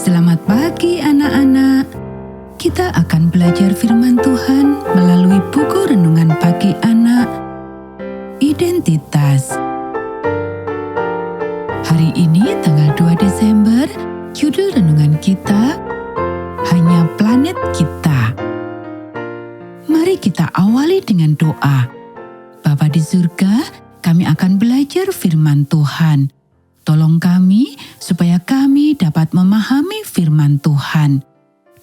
Selamat pagi anak-anak. Kita akan belajar firman Tuhan melalui buku renungan pagi anak, Identitas. Hari ini tanggal 2 Desember, judul renungan kita, Hanya Planet Kita. Mari kita awali dengan doa. Bapa di surga, kami akan belajar firman Tuhan. Tolong kami supaya kami dapat memahami firman Tuhan.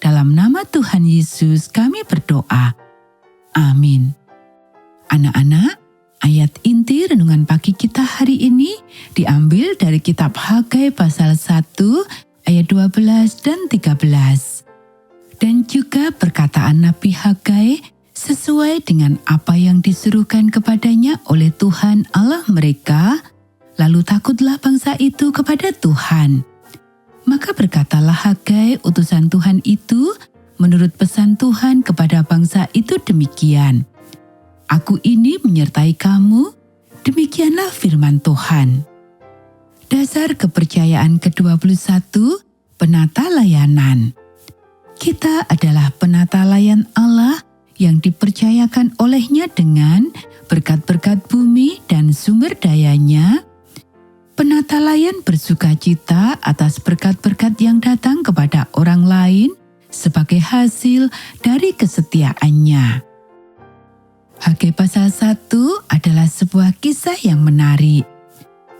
Dalam nama Tuhan Yesus kami berdoa. Amin. Anak-anak, ayat inti renungan pagi kita hari ini diambil dari kitab Hagai pasal 1 ayat 12 dan 13. Dan juga perkataan Nabi Hagai sesuai dengan apa yang disuruhkan kepadanya oleh Tuhan Allah mereka. Lalu takutlah bangsa itu kepada Tuhan. Maka berkatalah Hagai utusan Tuhan itu menurut pesan Tuhan kepada bangsa itu demikian. Aku ini menyertai kamu, demikianlah firman Tuhan. Dasar kepercayaan ke-21, penata layanan. Kita adalah penata layan Allah yang dipercayakan olehnya dengan berkat-berkat bumi dan sumber dayanya. Penata layan bersukacita atas berkat-berkat yang datang kepada orang lain sebagai hasil dari kesetiaannya. Hagai pasal 1 adalah sebuah kisah yang menarik.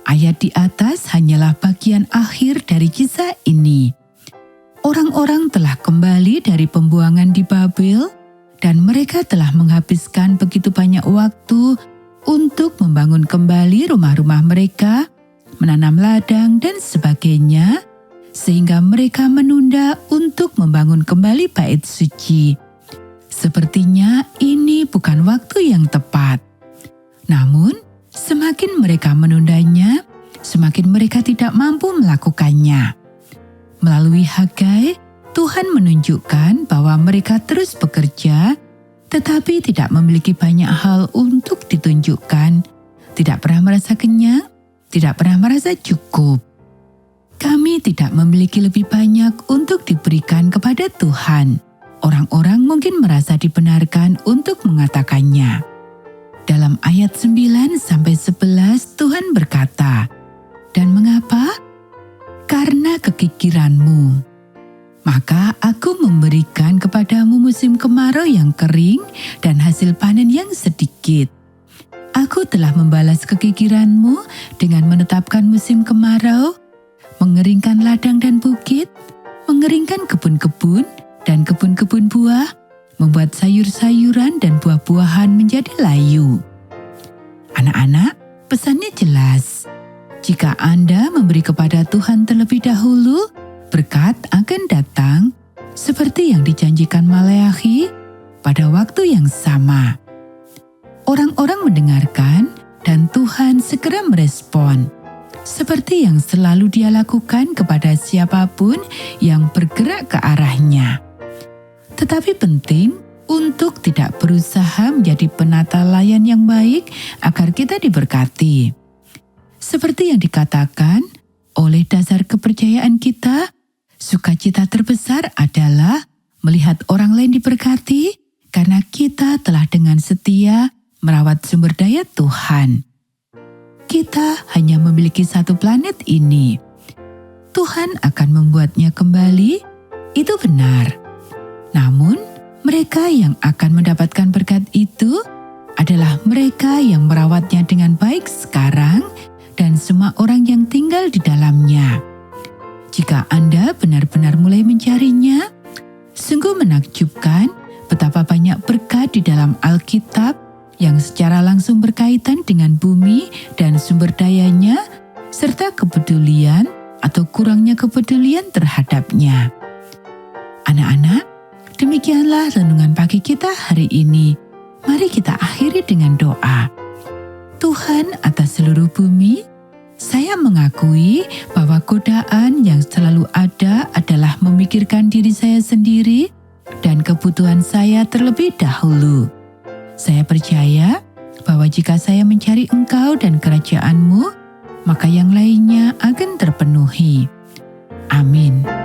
Ayat di atas hanyalah bagian akhir dari kisah ini. Orang-orang telah kembali dari pembuangan di Babel dan mereka telah menghabiskan begitu banyak waktu untuk membangun kembali rumah-rumah mereka, menanam ladang dan sebagainya, sehingga mereka menunda untuk membangun kembali bait suci. Sepertinya ini bukan waktu yang tepat. Namun, semakin mereka menundanya, semakin mereka tidak mampu melakukannya. Melalui Hagai, Tuhan menunjukkan bahwa mereka terus bekerja, tetapi tidak memiliki banyak hal untuk ditunjukkan, tidak pernah merasa kenyang, tidak pernah merasa cukup. Kami tidak memiliki lebih banyak untuk diberikan kepada Tuhan. Orang-orang mungkin merasa dibenarkan untuk mengatakannya. Dalam ayat 9-11 Tuhan berkata, "Dan mengapa? Karena kekikiranmu. Maka aku memberikan kepadamu musim kemarau yang kering dan hasil panen yang sedikit. Aku telah membalas kekikiranmu dengan menetapkan musim kemarau, mengeringkan ladang dan bukit, mengeringkan kebun-kebun dan kebun-kebun buah, membuat sayur-sayuran dan buah-buahan menjadi layu." Anak-anak, pesannya jelas. Jika Anda memberi kepada Tuhan terlebih dahulu, berkat akan datang seperti yang dijanjikan Maleakhi pada waktu yang sama. Orang-orang mendengarkan dan Tuhan segera merespon, seperti yang selalu Dia lakukan kepada siapapun yang bergerak ke arahnya. Tetapi penting untuk tidak berusaha menjadi penata layan yang baik agar kita diberkati. Seperti yang dikatakan, oleh dasar kepercayaan kita, sukacita terbesar adalah melihat orang lain diberkati karena kita telah dengan setia merawat sumber daya Tuhan. Kita hanya memiliki satu planet ini. Tuhan akan membuatnya kembali, itu benar. Namun, mereka yang akan mendapatkan berkat itu adalah mereka yang merawatnya dengan baik sekarang dan semua orang yang tinggal di dalamnya. Jika Anda benar-benar mulai mencarinya, sungguh menakjubkan betapa banyak berkat di dalam Alkitab yang secara langsung berkaitan dengan bumi dan sumber dayanya, serta kepedulian atau kurangnya kepedulian terhadapnya. Anak-anak, demikianlah renungan pagi kita hari ini. Mari kita akhiri dengan doa. Tuhan atas seluruh bumi, saya mengakui bahwa godaan yang selalu ada adalah memikirkan diri saya sendiri dan kebutuhan saya terlebih dahulu. Saya percaya bahwa jika saya mencari Engkau dan kerajaan-Mu, maka yang lainnya akan terpenuhi. Amin.